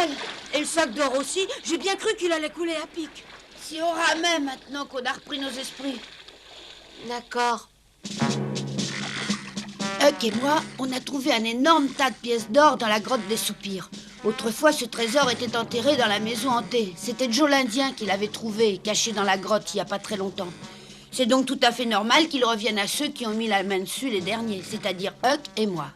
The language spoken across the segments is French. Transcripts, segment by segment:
mal. Et le sac d'or aussi, j'ai bien cru qu'il allait couler à pic. Si on ramait maintenant qu'on a repris nos esprits. D'accord. Huck et moi, on a trouvé un énorme tas de pièces d'or dans la grotte des soupirs. Autrefois, ce trésor était enterré dans la maison hantée. C'était Joe l'Indien qui l'avait trouvé, caché dans la grotte il n'y a pas très longtemps. C'est donc tout à fait normal qu'il revienne à ceux qui ont mis la main dessus les derniers, c'est-à-dire Huck et moi.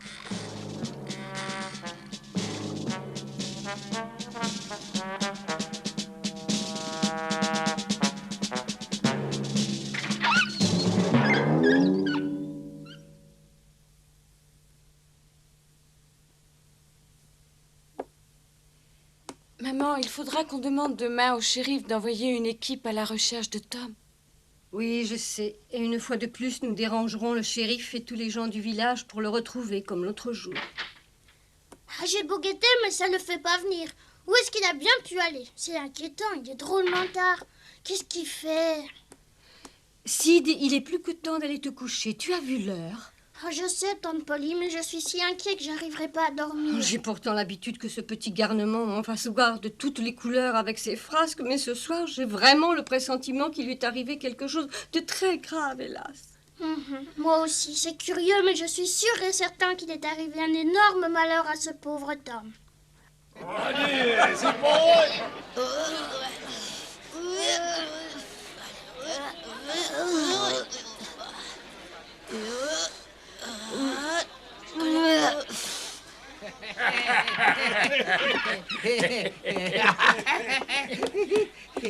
Maman, il faudra qu'on demande demain au shérif d'envoyer une équipe à la recherche de Tom. Oui, je sais. Et une fois de plus, nous dérangerons le shérif et tous les gens du village pour le retrouver, comme l'autre jour. Ah, j'ai beau guetter, mais ça ne le fait pas venir. Où est-ce qu'il a bien pu aller? C'est inquiétant, il est drôlement tard. Qu'est-ce qu'il fait? Sid, il est plus que temps d'aller te coucher. Tu as vu l'heure? Ah, je sais, tante Polly, mais je suis si inquiet que j'arriverai pas à dormir. J'ai pourtant l'habitude que ce petit garnement m'en fasse voir de toutes les couleurs avec ses frasques, mais ce soir, j'ai vraiment le pressentiment qu'il lui est arrivé quelque chose de très grave, hélas. Moi aussi, c'est curieux, mais je suis sûre et certain qu'il est arrivé un énorme malheur à ce pauvre Tom. Allez, c'est bon.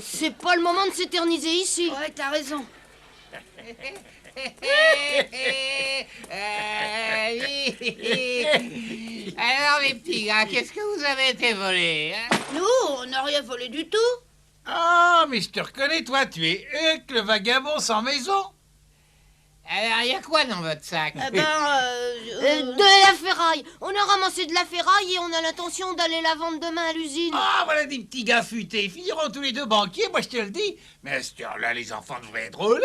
C'est pas le moment de s'éterniser ici. Ouais, t'as raison. Alors les petits gars, qu'est-ce que vous avez été volés, hein? Nous, on n'a rien volé du tout. Ah, mais je te reconnais, toi, tu es Huck, le vagabond sans maison. Alors, il y a quoi dans votre sac? De la ferraille. On a ramassé de la ferraille et on a l'intention d'aller la vendre demain à l'usine. Ah, voilà des petits gars futés. Ils finiront tous les deux banquiers, moi je te le dis. Mais à cette heure-là, les enfants devraient être au lit.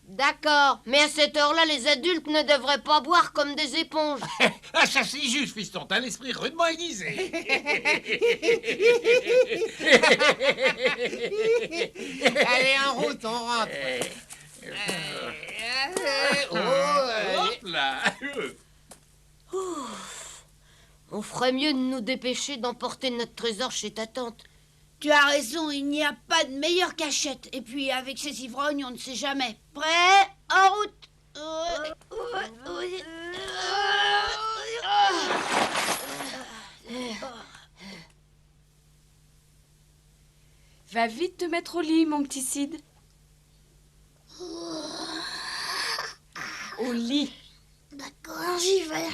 D'accord, mais à cette heure-là, les adultes ne devraient pas boire comme des éponges. Ah, ça c'est juste, fiston, t'as l'esprit rudement aiguisé. Allez, en route, on rentre. Hop là. On ferait mieux de nous dépêcher d'emporter notre trésor chez ta tante. Tu as raison, il n'y a pas de meilleure cachette. Et puis, avec ces ivrognes, on ne sait jamais. Prêt? En route! Va vite te mettre au lit, mon petit Sid. Au lit. D'accord, j'y vais.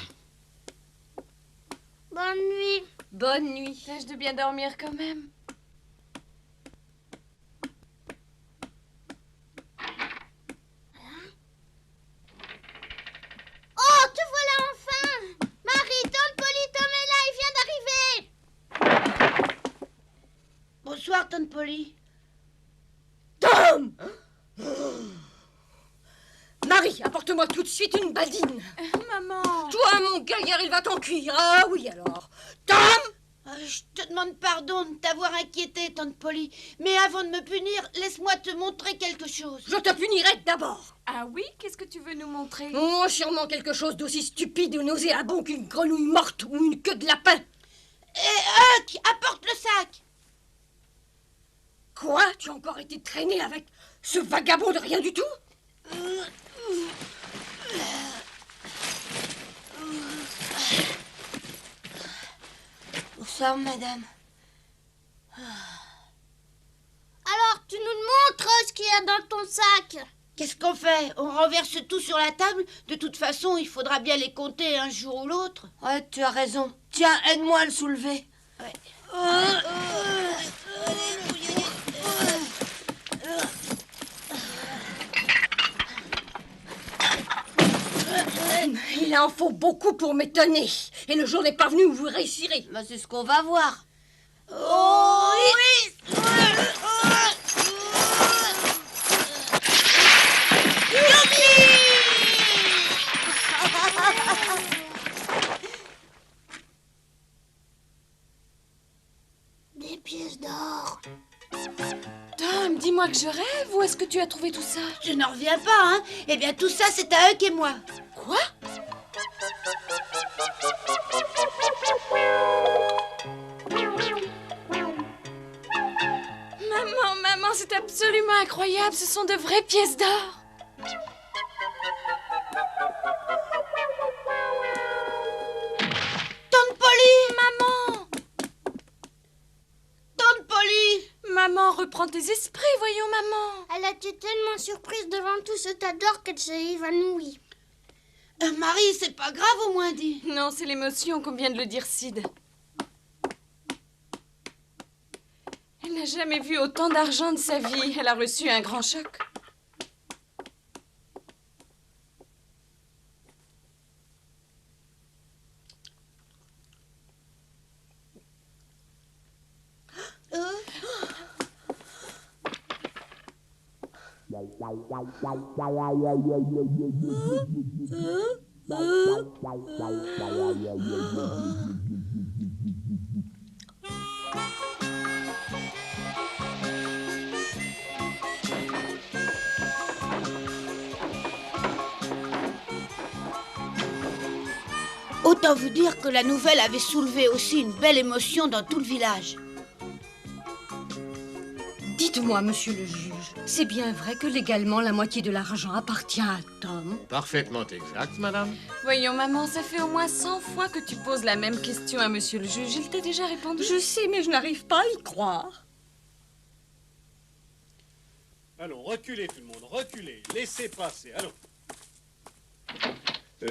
Bonne nuit. Bonne nuit. Tâche de bien dormir quand même. Oh, te voilà enfin! Marie, tante Polly, Tom est là, il vient d'arriver! Bonsoir, tante Polly. Tom! Marie, apporte-moi tout de suite une badine. Maman! Toi, mon gaillard, il va t'en cuire. Ah oui, alors. Tom! Je te demande pardon de t'avoir inquiété, tante Polly. Mais avant de me punir, laisse-moi te montrer quelque chose. Je te punirai d'abord. Ah oui? Qu'est-ce que tu veux nous montrer? Oh, sûrement quelque chose d'aussi stupide ou nauséabond qu'une grenouille morte ou une queue de lapin. Et Huck, apporte le sac. Quoi? Tu as encore été traîné avec ce vagabond de rien du tout? Bonsoir, madame. Alors, tu nous montres ce qu'il y a dans ton sac. Qu'est-ce qu'on fait? On renverse tout sur la table? De toute façon, il faudra bien les compter un jour ou l'autre. Ouais, tu as raison. Tiens, aide-moi à le soulever. Ouais. Il en faut beaucoup pour m'étonner. Et le jour n'est pas venu où vous réussirez. Bah, c'est ce qu'on va voir. Oh oui! des pièces d'or. Tom, dis-moi que je rêve ou est-ce que tu as trouvé tout ça? Je n'en reviens pas, hein. Eh bien, tout ça, c'est à Huck et moi. Quoi? Maman, c'est absolument incroyable. Ce sont de vraies pièces d'or. Tante Polly! Maman! Tante Polly! Maman, reprends tes esprits, voyons, maman. Elle a été tellement surprise devant tout ce tas d'or qu'elle s'est évanouie. Marie, c'est pas grave au moins dit. Non, c'est l'émotion qu'on vient de le dire, Sid. Elle n'a jamais vu autant d'argent de sa vie. Elle a reçu un grand choc. Autant vous dire que la nouvelle avait soulevé aussi une belle émotion dans tout le village. Dites-moi, monsieur le juge, c'est bien vrai que légalement la moitié de l'argent appartient à Tom? Parfaitement exact, madame. Voyons, maman, ça fait au moins 100 fois que tu poses la même question à monsieur le juge. Il t'a déjà répondu? Je sais, mais je n'arrive pas à y croire. Allons, reculez tout le monde, reculez. Laissez passer, allons.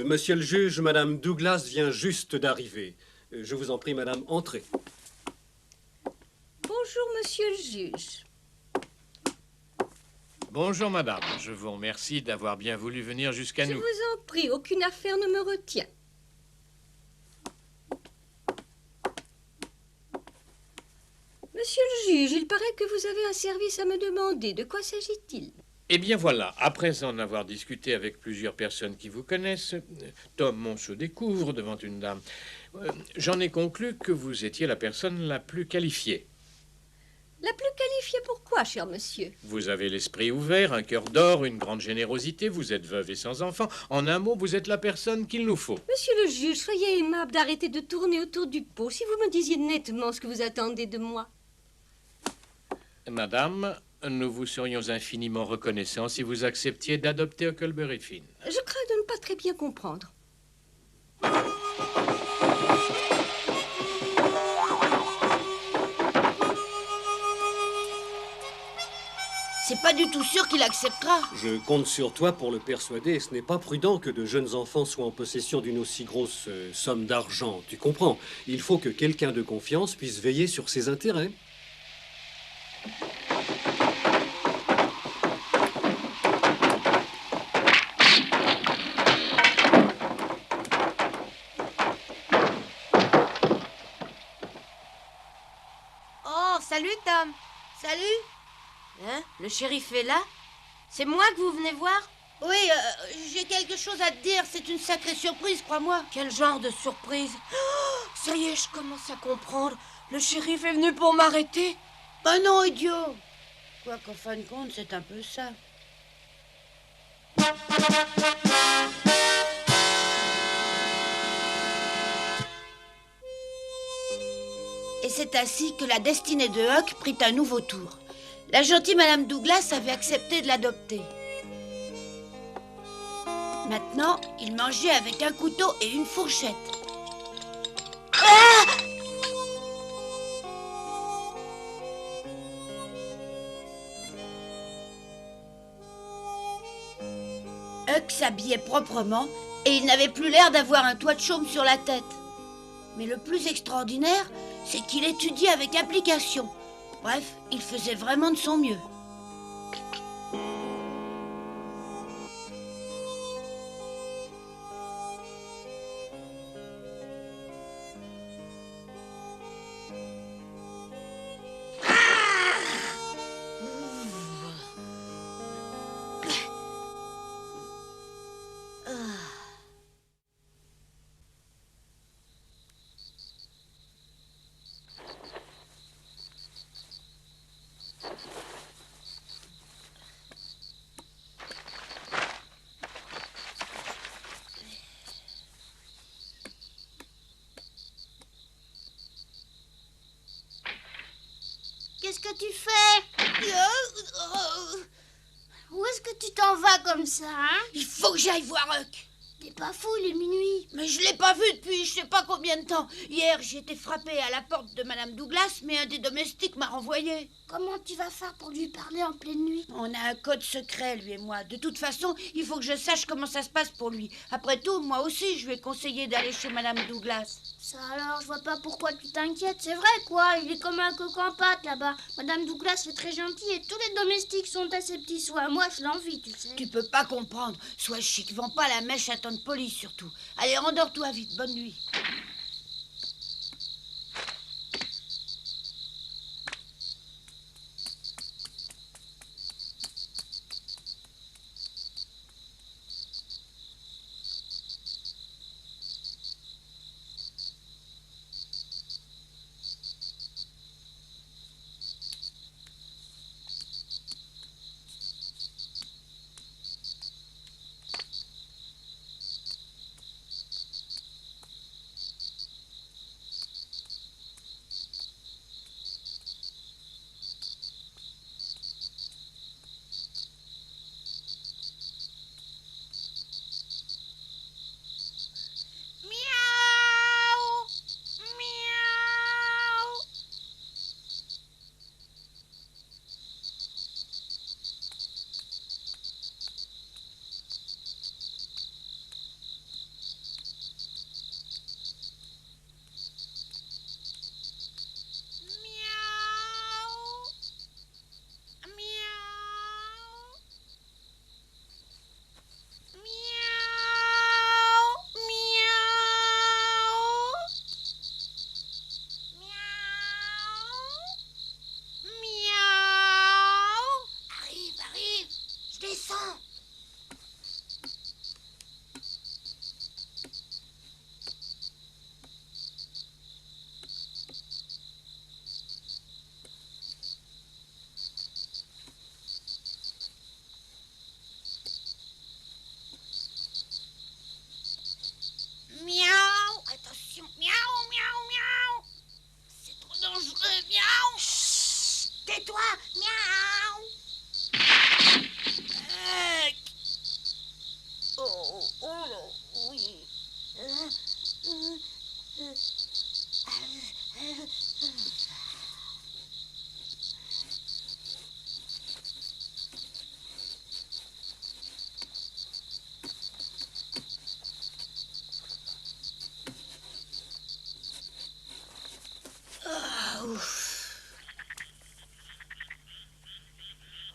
Monsieur le juge, madame Douglas vient juste d'arriver. Je vous en prie, madame, entrez. Bonjour, monsieur le juge. Bonjour, madame. Je vous remercie d'avoir bien voulu venir jusqu'à Je nous. vous en prie, aucune affaire ne me retient. Monsieur le juge, il paraît que vous avez un service à me demander. De quoi s'agit-il? Eh bien voilà, après en avoir discuté avec plusieurs personnes qui vous connaissent, Tom, on se découvre devant une dame. J'en ai conclu que vous étiez la personne la plus qualifiée. La plus qualifiée pourquoi, cher monsieur? Vous avez l'esprit ouvert, un cœur d'or, une grande générosité, vous êtes veuve et sans enfant. En un mot, vous êtes la personne qu'il nous faut. Monsieur le juge, soyez aimable d'arrêter de tourner autour du pot. Si vous me disiez nettement ce que vous attendez de moi. Madame, nous vous serions infiniment reconnaissants si vous acceptiez d'adopter Huckleberry Finn. Je crains de ne pas très bien comprendre. C'est pas du tout sûr qu'il acceptera. Je compte sur toi pour le persuader. Ce n'est pas prudent que de jeunes enfants soient en possession d'une aussi grosse somme d'argent. Tu comprends? Il faut que quelqu'un de confiance puisse veiller sur ses intérêts. Oh, salut Tom. Salut. Hein? Le shérif est là? C'est moi que vous venez voir? Oui, j'ai quelque chose à te dire. C'est une sacrée surprise, crois-moi. Quel genre de surprise? Oh, ça y est, je commence à comprendre. Le shérif est venu pour m'arrêter. Oh non, idiot. Quoi qu'en fin de compte, c'est un peu ça. Et c'est ainsi que la destinée de Huck prit un nouveau tour. La gentille Madame Douglas avait accepté de l'adopter. Maintenant, il mangeait avec un couteau et une fourchette. Ah! Huck s'habillait proprement et il n'avait plus l'air d'avoir un toit de chaume sur la tête. Mais le plus extraordinaire, c'est qu'il étudiait avec application. Bref, il faisait vraiment de son mieux. qu'est-ce que tu fais? Où est-ce que tu t'en vas comme ça, hein? Il faut que j'aille voir Huck. T'es pas fou, il est minuit. Mais je l'ai pas vu depuis je sais pas combien de temps. Hier, j'ai été frappée à la porte de Madame Douglas, mais un des domestiques m'a renvoyé. Comment tu vas faire pour lui parler en pleine nuit? On a un code secret, lui et moi. De toute façon, il faut que je sache comment ça se passe pour lui. Après tout, moi aussi, je lui ai conseillé d'aller chez Madame Douglas. Ça alors, je vois pas pourquoi tu t'inquiètes. C'est vrai, quoi, il est comme un coq en pâte là-bas. Madame Douglas est très gentille et tous les domestiques sont à ses petits soins. Moi, je l'envie, tu sais. Tu peux pas comprendre. Sois chic, vends pas la mèche à ton police surtout. Allez, rendors-toi vite, bonne nuit.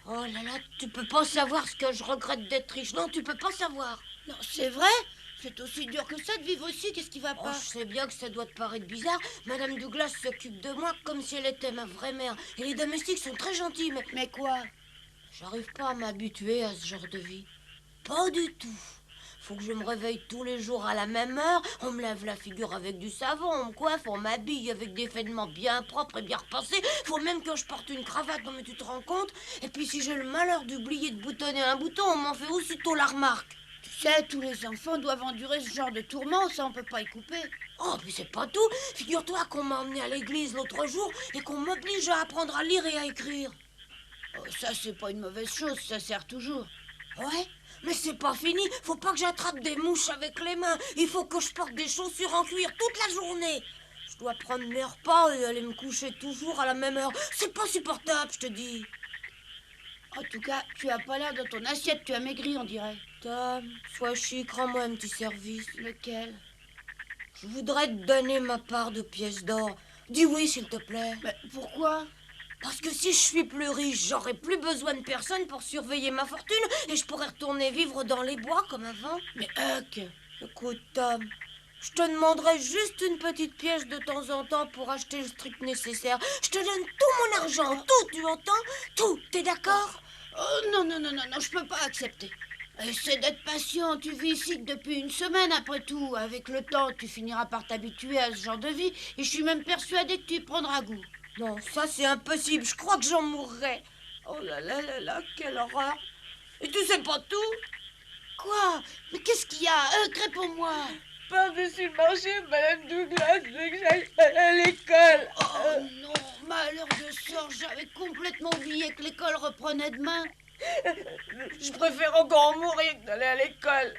Oh là là, tu peux pas savoir ce que je regrette d'être riche. Non, tu peux pas savoir. Non, c'est vrai? C'est aussi dur que ça de vivre aussi, qu'est-ce qui va Oh, pas? je sais bien que ça doit te paraître bizarre. Madame Douglas s'occupe de moi comme si elle était ma vraie mère. Et les domestiques sont très gentils, mais Mais quoi? j'arrive pas à m'habituer à ce genre de vie. Pas du tout. Faut que je me réveille tous les jours à la même heure. On me lave la figure avec du savon, on me coiffe, on m'habille avec des vêtements bien propres et bien repassés. Faut même que je porte une cravate, non mais tu te rends compte? Et puis si j'ai le malheur d'oublier de boutonner un bouton, on m'en fait aussitôt la remarque. Tu sais, tous les enfants doivent endurer ce genre de tourments, ça on peut pas y couper. Oh, puis c'est pas tout. Figure-toi qu'on m'a emmené à l'église l'autre jour et qu'on m'oblige à apprendre à lire et à écrire. Oh, ça c'est pas une mauvaise chose, ça sert toujours. Ouais, mais c'est pas fini. Faut pas que j'attrape des mouches avec les mains. Il faut que je porte des chaussures en cuir toute la journée. Je dois prendre mes repas et aller me coucher toujours à la même heure. C'est pas supportable, je te dis. En tout cas, tu as pas l'air de ton assiette, tu as maigri, on dirait. Tom, sois chic, rends-moi un petit service. Lequel? Je voudrais te donner ma part de pièces d'or. Dis oui, s'il te plaît. Mais pourquoi? Parce que si je suis plus riche, j'aurai plus besoin de personne pour surveiller ma fortune et je pourrais retourner vivre dans les bois comme avant. Mais Huck! Écoute, Tom, je te demanderai juste une petite pièce de temps en temps pour acheter le strict nécessaire. Je te donne tout mon argent, tout, tu entends? Tout, t'es d'accord? Oh non, non, non, non, non, je peux pas accepter. Essaie d'être patient, tu vis ici que depuis une semaine après tout. Avec le temps, tu finiras par t'habituer à ce genre de vie et je suis même persuadée que tu y prendras goût. Non, ça c'est impossible, je crois que j'en mourrais. Oh là là là là, quelle horreur. Et tu sais pas tout? Quoi? Mais qu'est-ce qu'il y a? Huck, réponds-moi. par-dessus le marché, Madame Douglas veut que j'aille à l'école. Oh non, malheur de sort, j'avais complètement oublié que l'école reprenait demain. Je préfère encore mourir que d'aller à l'école.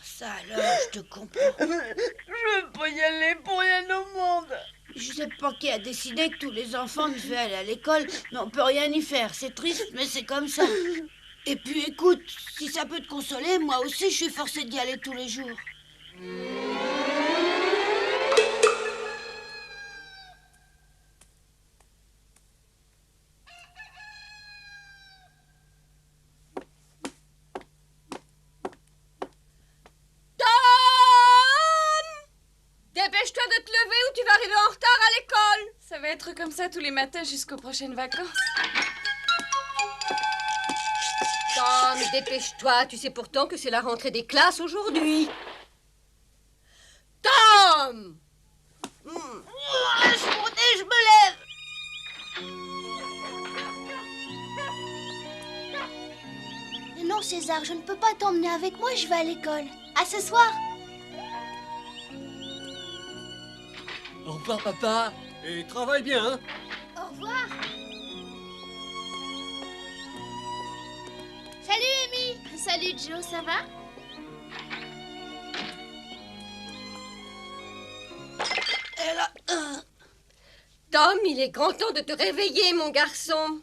Ça alors, je te comprends. Je veux pas y aller pour rien au monde. Je sais pas qui a décidé que tous les enfants devaient aller à l'école, mais on peut rien y faire. C'est triste, mais c'est comme ça. Et puis écoute, si ça peut te consoler, moi aussi je suis forcée d'y aller tous les jours. Dépêche-toi de te lever ou tu vas arriver en retard à l'école. Ça va être comme ça tous les matins jusqu'aux prochaines vacances. Tom, dépêche-toi. Tu sais pourtant que c'est la rentrée des classes aujourd'hui. Tom! Je me lève. Non, César, je ne peux pas t'emmener avec moi, je vais à l'école. À ce soir. Au revoir, papa. Et travaille bien, hein? Au revoir. Salut, Amy. Salut, Joe, ça va? Elle a... Tom, il est grand temps de te réveiller, mon garçon.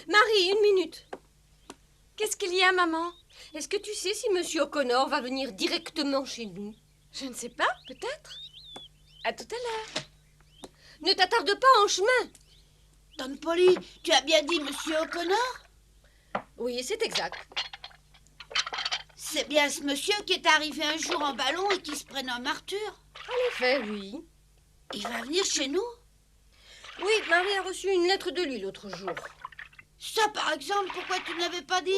Marie, 1 minute. Qu'est-ce qu'il y a, maman? Est-ce que tu sais si Monsieur O'Connor va venir directement chez nous? Je ne sais pas, peut-être. À tout à l'heure. Ne t'attarde pas en chemin. Tante Polly, tu as bien dit Monsieur O'Connor? Oui, c'est exact. C'est bien ce monsieur qui est arrivé un jour en ballon et qui se prénomme Arthur. En effet, oui. Il va venir chez nous? Oui, Marie a reçu une lettre de lui l'autre jour. Ça, par exemple, pourquoi tu ne l'avais pas dit?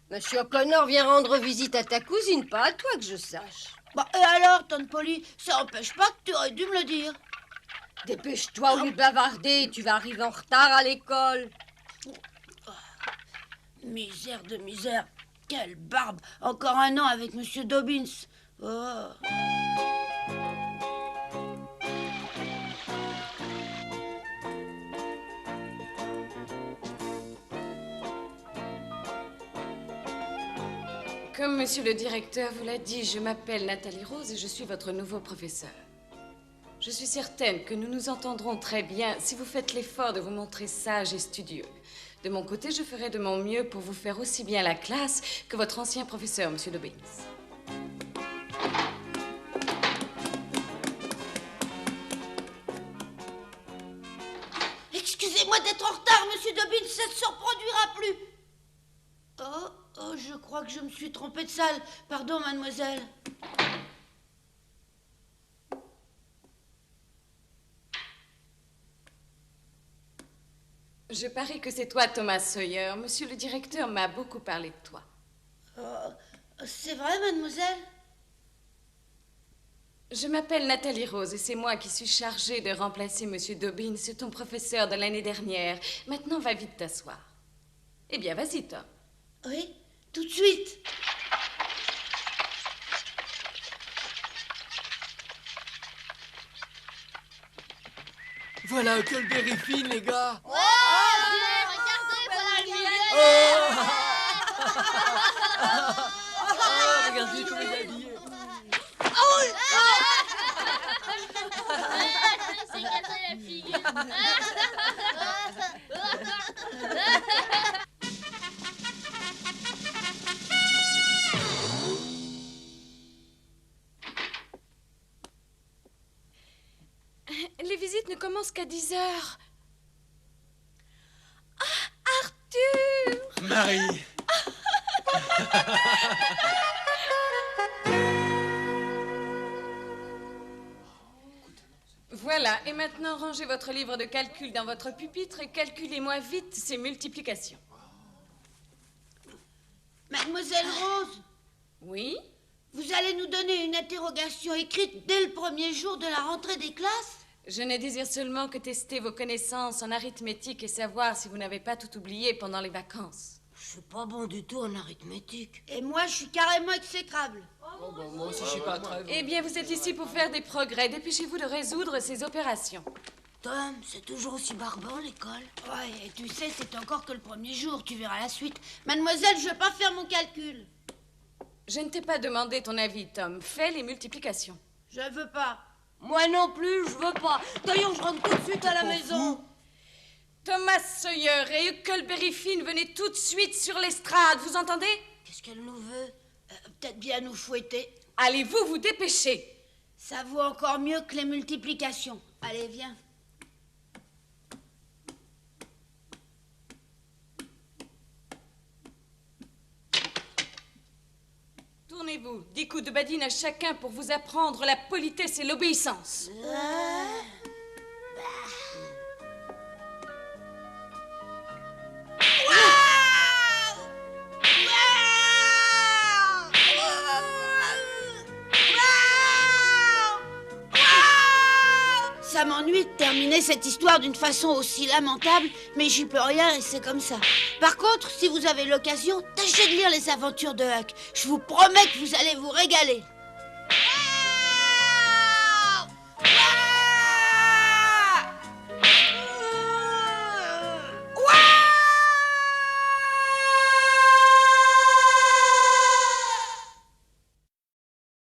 Monsieur O'Connor vient rendre visite à ta cousine, pas à toi que je sache. Bah, et alors, Tante Polly, ça n'empêche pas que tu aurais dû me le dire. Dépêche-toi au lieu de bavarder, tu vas arriver en retard à l'école. Misère de misère. Quelle barbe. Encore un an avec Monsieur Dobbins. Oh. Comme monsieur le directeur vous l'a dit, je m'appelle Nathalie Rose et je suis votre nouveau professeur. Je suis certaine que nous nous entendrons très bien si vous faites l'effort de vous montrer sage et studieux. De mon côté, je ferai de mon mieux pour vous faire aussi bien la classe que votre ancien professeur, monsieur Dobbins. Excusez-moi d'être en retard, Monsieur Dobbins, ça ne se reproduira plus. Oh, je crois que je me suis trompée de salle. Pardon, mademoiselle. Je parie que c'est toi, Thomas Sawyer. Monsieur le directeur m'a beaucoup parlé de toi. C'est vrai, mademoiselle? Je m'appelle Nathalie Rose et c'est moi qui suis chargée de remplacer monsieur Dobbins, ton professeur de l'année dernière. Maintenant, va vite t'asseoir. Eh bien, vas-y, Tom. Oui, tout de suite. Voilà un Colberry fine, les gars. Ouais, regardez, voilà le Regardez comment il est habillé. C'est cassé la figure. Les visites ne commencent qu'à 10 heures. Ah, Arthur! Marie. Voilà, et maintenant rangez votre livre de calcul dans votre pupitre et calculez-moi vite ces multiplications. Mademoiselle Rose, Oui? vous allez nous donner une interrogation écrite dès le premier jour de la rentrée des classes? Je ne désire seulement que tester vos connaissances en arithmétique et savoir si vous n'avez pas tout oublié pendant les vacances. Je suis pas bon du tout en arithmétique. Et moi, je suis carrément exécrable. Oh, bah, moi aussi, je suis pas très bon. Eh bien, vous êtes ici pour faire des progrès. Dépêchez-vous de résoudre ces opérations. Tom, c'est toujours aussi barbant l'école. Ouais, et tu sais, c'est encore que le premier jour, tu verras la suite. Mademoiselle, je veux pas faire mon calcul. Je ne t'ai pas demandé ton avis, Tom. Fais les multiplications. Je veux pas. Moi non plus, je veux pas. D'ailleurs, je rentre tout de suite à la maison. Thomas Sawyer et Huckleberry Finn, venez tout de suite sur l'estrade, vous entendez? Qu'est-ce qu'elle nous veut? Peut-être bien nous fouetter. Allez-vous vous dépêcher? Ça vaut encore mieux que les multiplications. Allez, viens. Tournez-vous, 10 coups de badine à chacun pour vous apprendre la politesse et l'obéissance. Ça m'ennuie de terminer cette histoire d'une façon aussi lamentable, mais j'y peux rien et c'est comme ça. Par contre, si vous avez l'occasion, tâchez de lire les aventures de Huck. Je vous promets que vous allez vous régaler.